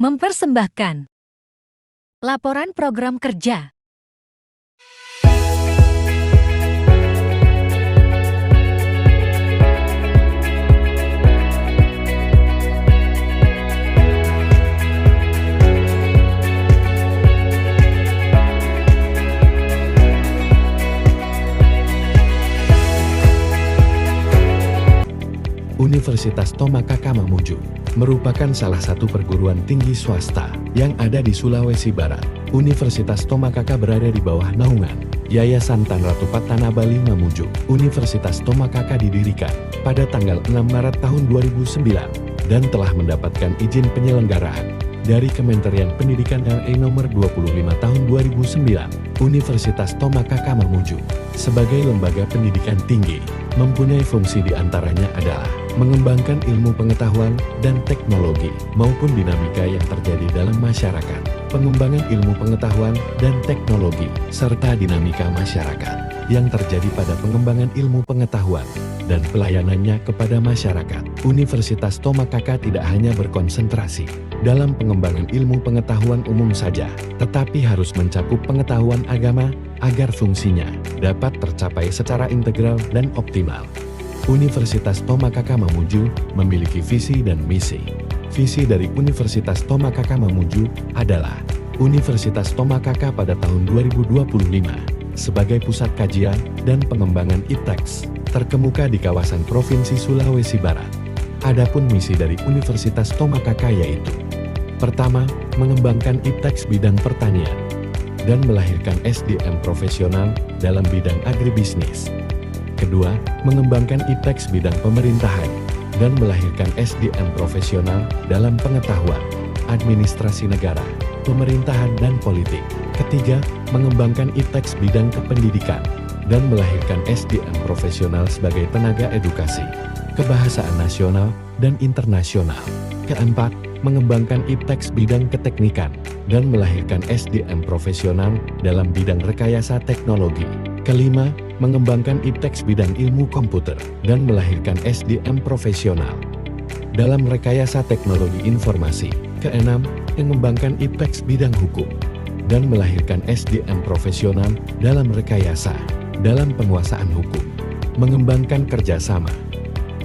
mempersembahkan laporan program kerja. Universitas Tomakaka Mamuju merupakan salah satu perguruan tinggi swasta yang ada di Sulawesi Barat. Universitas Tomakaka berada di bawah naungan Yayasan Tan Ratu Patana Bali Mamuju. Universitas Tomakaka didirikan pada tanggal 6 Maret tahun 2009 dan telah mendapatkan izin penyelenggaraan dari Kementerian Pendidikan RI nomor 25 tahun 2009. Universitas Tomakaka Mamuju sebagai lembaga pendidikan tinggi mempunyai fungsi diantaranya adalah mengembangkan ilmu pengetahuan dan teknologi maupun dinamika yang terjadi dalam masyarakat, pengembangan ilmu pengetahuan dan teknologi, serta dinamika masyarakat yang terjadi pada pengembangan ilmu pengetahuan dan pelayanannya kepada masyarakat. Universitas Tomakaka tidak hanya berkonsentrasi dalam pengembangan ilmu pengetahuan umum saja, tetapi harus mencakup pengetahuan agama agar fungsinya dapat tercapai secara integral dan optimal. Universitas Tomakaka Mamuju memiliki visi dan misi. Visi dari Universitas Tomakaka Mamuju adalah Universitas Tomakaka pada tahun 2025 sebagai pusat kajian dan pengembangan IPTEX terkemuka di kawasan Provinsi Sulawesi Barat. Adapun misi dari Universitas Tomakaka yaitu: pertama, mengembangkan IPTEX bidang pertanian dan melahirkan SDM profesional dalam bidang agribisnis. Kedua, mengembangkan IPTEX bidang pemerintahan dan melahirkan SDM profesional dalam pengetahuan, administrasi negara, pemerintahan dan politik. Ketiga, mengembangkan IPTEX bidang kependidikan dan melahirkan SDM profesional sebagai tenaga edukasi, kebahasaan nasional dan internasional. Keempat, mengembangkan IPTEX bidang keteknikan dan melahirkan SDM profesional dalam bidang rekayasa teknologi. Kelima, mengembangkan IPTEX bidang ilmu komputer dan melahirkan SDM profesional dalam rekayasa teknologi informasi. Keenam, mengembangkan IPTEX bidang hukum dan melahirkan SDM profesional dalam rekayasa dalam penguasaan hukum. Mengembangkan kerjasama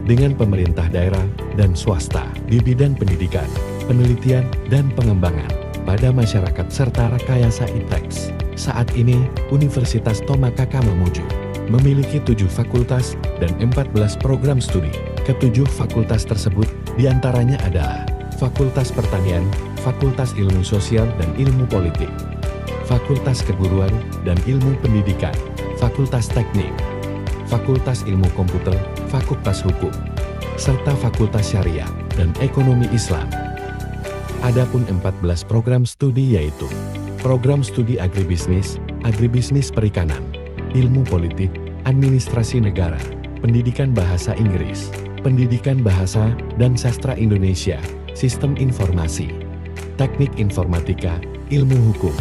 dengan pemerintah daerah dan swasta di bidang pendidikan, penelitian, dan pengembangan pada masyarakat serta rekayasa IPTEX. Saat ini, Universitas Tomakaka Mamuju memiliki 7 fakultas dan 14 program studi. Ketujuh fakultas tersebut diantaranya adalah Fakultas Pertanian, Fakultas Ilmu Sosial dan Ilmu Politik, Fakultas Keguruan dan Ilmu Pendidikan, Fakultas Teknik, Fakultas Ilmu Komputer, Fakultas Hukum, serta Fakultas Syariah dan Ekonomi Islam. Adapun 14 program studi yaitu Program Studi Agribisnis, Agribisnis Perikanan, Ilmu Politik, Administrasi Negara, Pendidikan Bahasa Inggris, Pendidikan Bahasa dan Sastra Indonesia, Sistem Informasi, Teknik Informatika, Ilmu Hukum,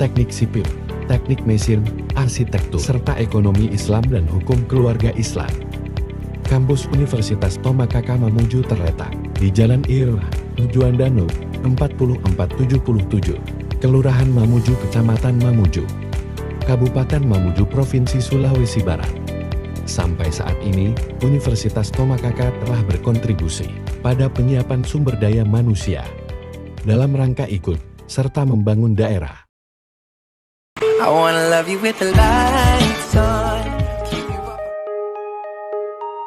Teknik Sipil, Teknik Mesin, Arsitektur, serta Ekonomi Islam dan Hukum Keluarga Islam. Kampus Universitas Tomakaka Mamuju terletak di Jalan Ir, Juanda No. 4477, Kelurahan Mamuju, Kecamatan Mamuju, Kabupaten Mamuju, Provinsi Sulawesi Barat. Sampai saat ini, Universitas Tomakaka telah berkontribusi pada penyiapan sumber daya manusia dalam rangka ikut serta membangun daerah.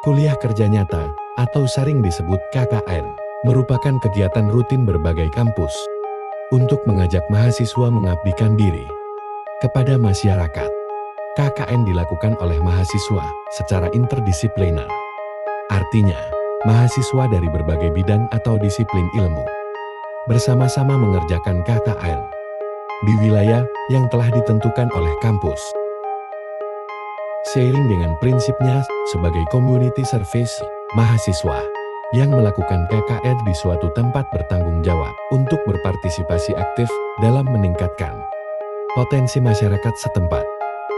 Kuliah Kerja Nyata atau sering disebut KKN merupakan kegiatan rutin berbagai kampus untuk mengajak mahasiswa mengabdikan diri kepada masyarakat. KKN dilakukan oleh mahasiswa secara interdisipliner. Artinya, mahasiswa dari berbagai bidang atau disiplin ilmu bersama-sama mengerjakan KKN di wilayah yang telah ditentukan oleh kampus. Seiring dengan prinsipnya sebagai community service, mahasiswa yang melakukan KKN di suatu tempat bertanggung jawab untuk berpartisipasi aktif dalam meningkatkan potensi masyarakat setempat.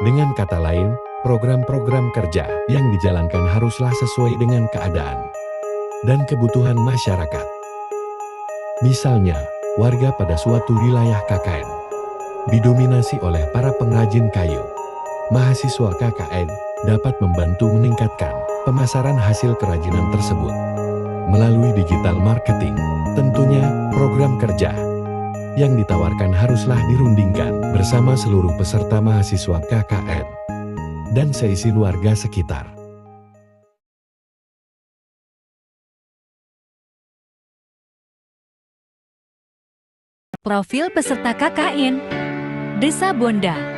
Dengan kata lain, program-program kerja yang dijalankan haruslah sesuai dengan keadaan dan kebutuhan masyarakat. Misalnya, warga pada suatu wilayah KKN didominasi oleh para pengrajin kayu. Mahasiswa KKN dapat membantu meningkatkan pemasaran hasil kerajinan tersebut melalui digital marketing. Tentunya, program kerja yang ditawarkan haruslah dirundingkan bersama seluruh peserta mahasiswa KKN dan seisi warga sekitar. Profil peserta KKN Desa Bonda.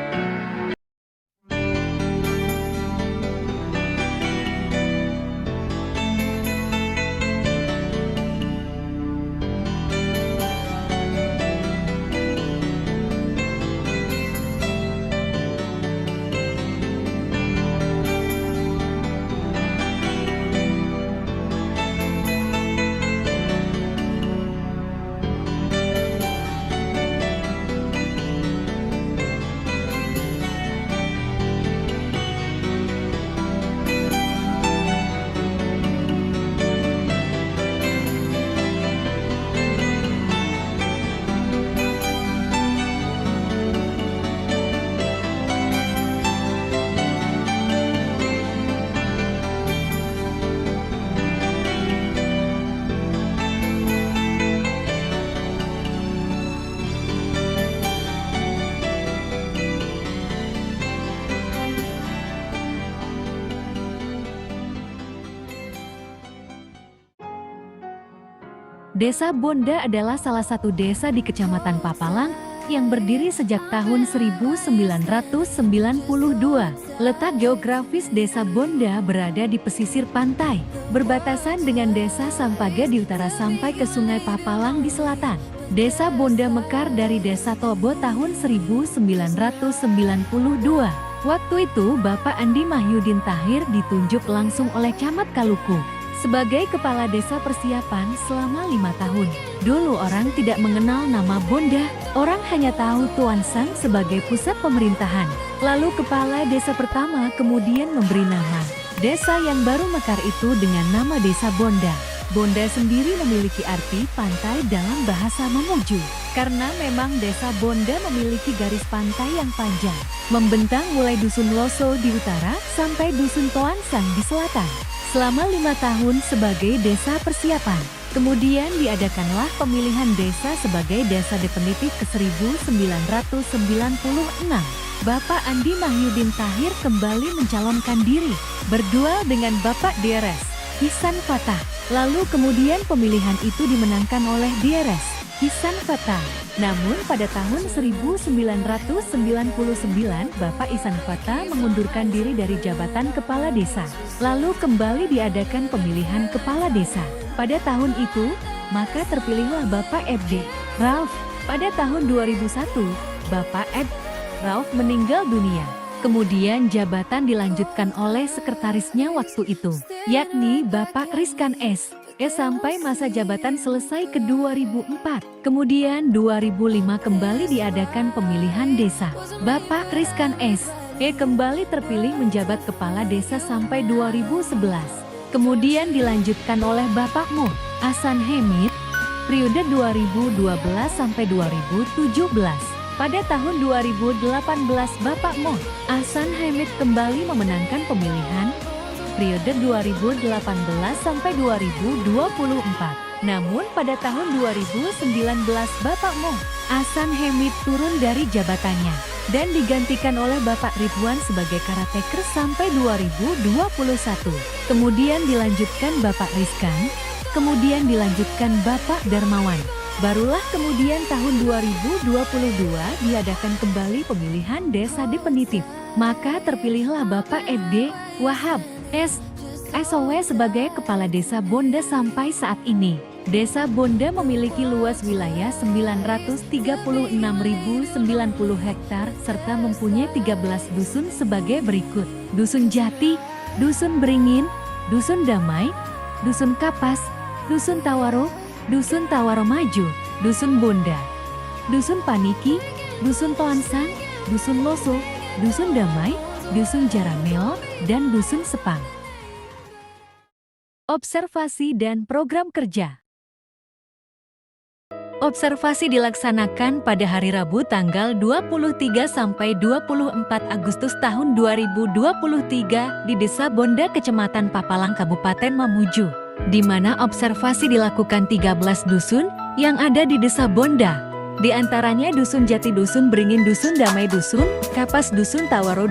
Desa Bonda adalah salah satu desa di Kecamatan Papalang yang berdiri sejak tahun 1992. Letak geografis Desa Bonda berada di pesisir pantai, berbatasan dengan Desa Sampaga di utara sampai ke Sungai Papalang di selatan. Desa Bonda mekar dari Desa Tobo tahun 1992. Waktu itu Bapak Andi Mahyudin Tahir ditunjuk langsung oleh Camat Kaluku sebagai kepala desa persiapan selama 5 tahun. Dulu orang tidak mengenal nama Bonda, orang hanya tahu Tuan Sang sebagai pusat pemerintahan. Lalu kepala desa pertama kemudian memberi nama desa yang baru mekar itu dengan nama Desa Bonda. Bonda sendiri memiliki arti pantai dalam bahasa Mamuju, karena memang Desa Bonda memiliki garis pantai yang panjang, membentang mulai Dusun Loso di utara sampai Dusun Toan Sang di selatan. Selama 5 tahun sebagai desa persiapan, kemudian diadakanlah pemilihan desa sebagai desa definitif ke 1996. Bapak Andi Mahyudin Tahir kembali mencalonkan diri, berduel dengan Bapak DRS Ihsan Fatah. Lalu kemudian pemilihan itu dimenangkan oleh DRS Ihsan Fatah. Namun pada tahun 1999, Bapak Ihsan Fatah mengundurkan diri dari jabatan kepala desa. Lalu kembali diadakan pemilihan kepala desa. Pada tahun itu, maka terpilihlah Bapak FD Rauf. Pada tahun 2001, Bapak F. Rauf meninggal dunia. Kemudian jabatan dilanjutkan oleh sekretarisnya waktu itu, yakni Bapak Rizkan S. Sampai masa jabatan selesai ke 2004. Kemudian 2005 kembali diadakan pemilihan desa. Bapak Rizkan S. kembali terpilih menjabat kepala desa sampai 2011. Kemudian dilanjutkan oleh Bapak Mu Hasan Hamid, periode 2012 sampai 2017. Pada tahun 2018 Bapak Mu Hasan Hamid kembali memenangkan pemilihan periode 2018 sampai 2024. Namun pada tahun 2019 Bapak Mu Hasan Hamid turun dari jabatannya dan digantikan oleh Bapak Ridwan sebagai karateker sampai 2021. Kemudian dilanjutkan Bapak Rizkan, kemudian dilanjutkan Bapak Darmawan. Barulah kemudian tahun 2022 diadakan kembali pemilihan desa definitif. Maka terpilihlah Bapak FD Wahab SOW sebagai Kepala Desa Bonda sampai saat ini. Desa Bonda memiliki luas wilayah 936.090 hektar serta mempunyai 13 dusun sebagai berikut. Dusun Jati, Dusun Beringin, Dusun Damai, Dusun Kapas, Dusun Tawaro, Dusun Tawaro Maju, Dusun Bonda, Dusun Paniki, Dusun Toansang, Dusun Loso, Dusun Damai, Dusun Jaramel, dan Dusun Sepang. Observasi dan program kerja. Observasi dilaksanakan pada hari Rabu tanggal 23 sampai 24 Agustus tahun 2023 di Desa Bonda, Kecamatan Papalang, Kabupaten Mamuju, di mana observasi dilakukan 13 dusun yang ada di Desa Bonda. Di antaranya Dusun Jati, Dusun Beringin, Dusun Damai, Dusun Kapas, Dusun Tawaro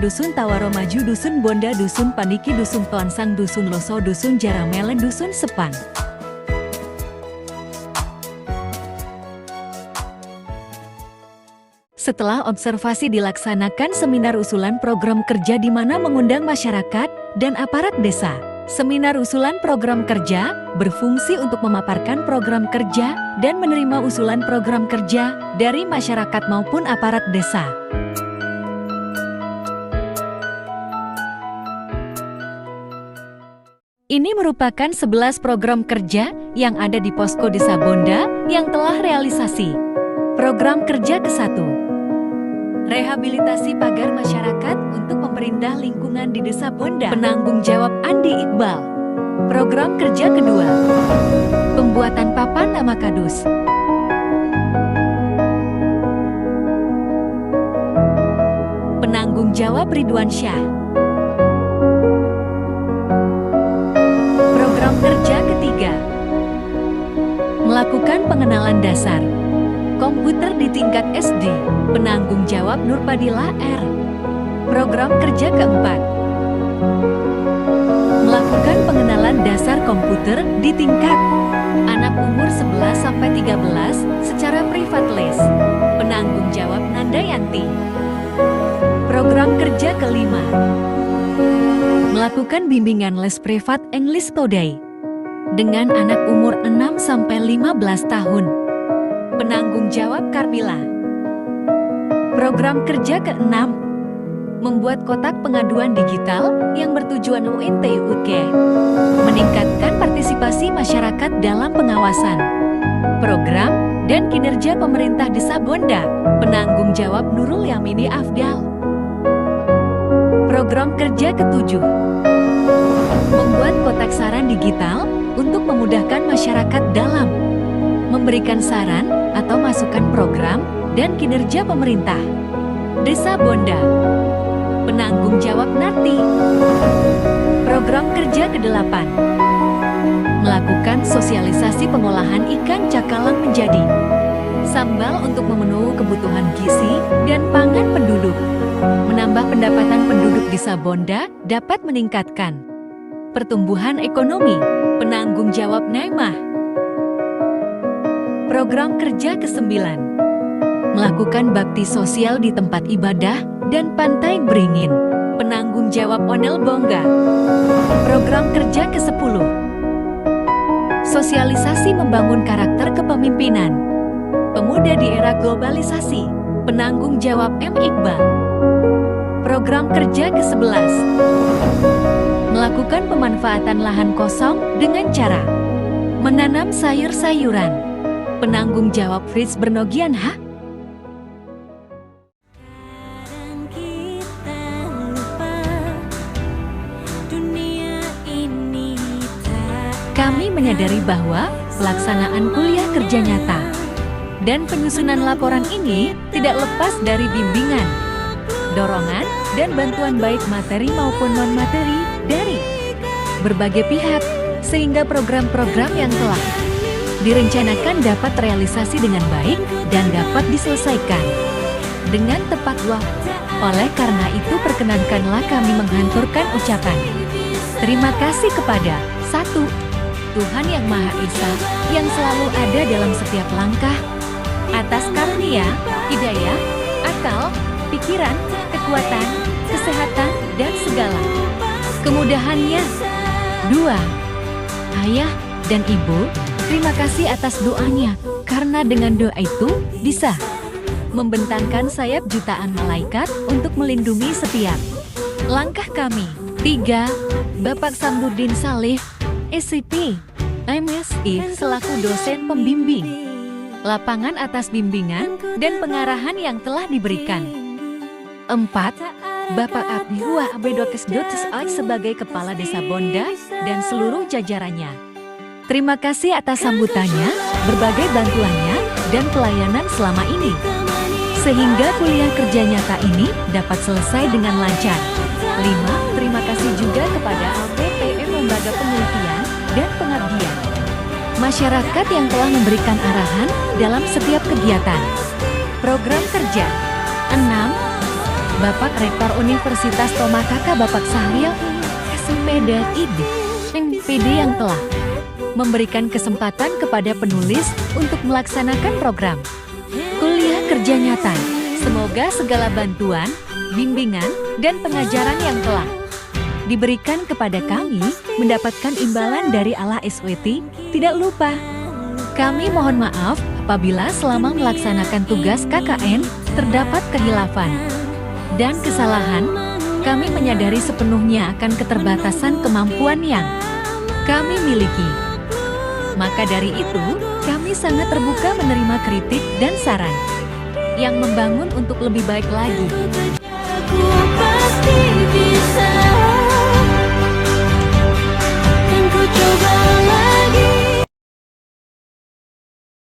Maju, Dusun Bonda, Dusun Pandiki, Dusun Tonsang, Dusun Loso, Dusun Jaramelen, Dusun Sepan. Setelah observasi dilaksanakan seminar usulan program kerja di mana mengundang masyarakat dan aparat desa. Seminar usulan program kerja berfungsi untuk memaparkan program kerja dan menerima usulan program kerja dari masyarakat maupun aparat desa. Ini merupakan 11 program kerja yang ada di Posko Desa Bonda yang telah realisasi. Program kerja ke-1. Rehabilitasi pagar masyarakat untuk memperindah lingkungan di Desa Bonda. Penanggung jawab Andi Iqbal. Program kerja kedua. Pembuatan papan nama kadus. Penanggung jawab Ridwan Syah. Program kerja ketiga. Melakukan pengenalan dasar komputer di tingkat SD. Penanggung jawab Nurpadila R. Program kerja keempat. Melakukan pengenalan dasar komputer di tingkat anak umur 11-13 secara privatless. Penanggung jawab Nandayanti. Program kerja kelima. Melakukan bimbingan les privat English Today dengan anak umur 6-15 tahun. Penanggung jawab Karmila. Program kerja ke-6. Membuat kotak pengaduan digital yang bertujuan UNTUK. Meningkatkan partisipasi masyarakat dalam pengawasan program dan kinerja pemerintah Desa Bonda. Penanggung jawab Nurul Yamini Afdal. Program kerja ke-7. Membuat kotak saran digital untuk memudahkan masyarakat dalam memberikan saran atau masukan program dan kinerja pemerintah Desa Bonda. Penanggung jawab Narti. Program kerja ke-8. Melakukan sosialisasi pengolahan ikan cakalang menjadi sambal untuk memenuhi kebutuhan gizi dan pangan penduduk. Menambah pendapatan penduduk Desa Bonda dapat meningkatkan pertumbuhan ekonomi. Penanggung jawab Naimah. Program kerja ke-9. Melakukan bakti sosial di tempat ibadah dan pantai Beringin. Penanggung jawab Onel Bongga. Program kerja ke-10. Sosialisasi membangun karakter kepemimpinan pemuda di era globalisasi. Penanggung jawab M. Iqbal. Program kerja ke-11. Melakukan pemanfaatan lahan kosong dengan cara menanam sayur-sayuran. Penanggung jawab Fritz Bernogianha. Kami menyadari bahwa pelaksanaan kuliah kerja nyata dan penyusunan laporan ini tidak lepas dari bimbingan, dorongan, dan bantuan baik materi maupun non-materi dari berbagai pihak, sehingga program-program yang telah direncanakan dapat realisasi dengan baik dan dapat diselesaikan dengan tepat waktu. Oleh karena itu perkenankanlah kami menghanturkan ucapan terima kasih kepada 1. Tuhan Yang Maha Esa yang selalu ada dalam setiap langkah atas karunia, hidayah, akal, pikiran, kekuatan, kesehatan, dan segala kemudahannya. 2. Ayah dan Ibu, terima kasih atas doanya, karena dengan doa itu bisa membentangkan sayap jutaan malaikat untuk melindungi setiap langkah kami. 3. Bapak Samsudin Saleh, SCP, MSI selaku dosen pembimbing lapangan atas bimbingan dan pengarahan yang telah diberikan. 4. Bapak Abdi Huah Abedokes Dotes sebagai Kepala Desa Bonda dan seluruh jajarannya. Terima kasih atas sambutannya, berbagai bantuannya, dan pelayanan selama ini. Sehingga kuliah kerja nyata ini dapat selesai dengan lancar. 5. Terima kasih juga kepada LPPM Lembaga Penelitian dan Pengabdian Masyarakat yang telah memberikan arahan dalam setiap kegiatan. Program kerja 6. Bapak Rektor Universitas Tomakaka Bapak Sahril SPD MPD yang telah memberikan kesempatan kepada penulis untuk melaksanakan program kuliah kerja nyata. Semoga segala bantuan, bimbingan, dan pengajaran yang telah diberikan kepada kami mendapatkan imbalan dari Allah SWT. Tidak lupa, kami mohon maaf apabila selama melaksanakan tugas KKN terdapat kehilafan dan kesalahan. Kami menyadari sepenuhnya akan keterbatasan kemampuan yang kami miliki. Maka dari itu, kami sangat terbuka menerima kritik dan saran yang membangun untuk lebih baik lagi. Aku pasti bisa.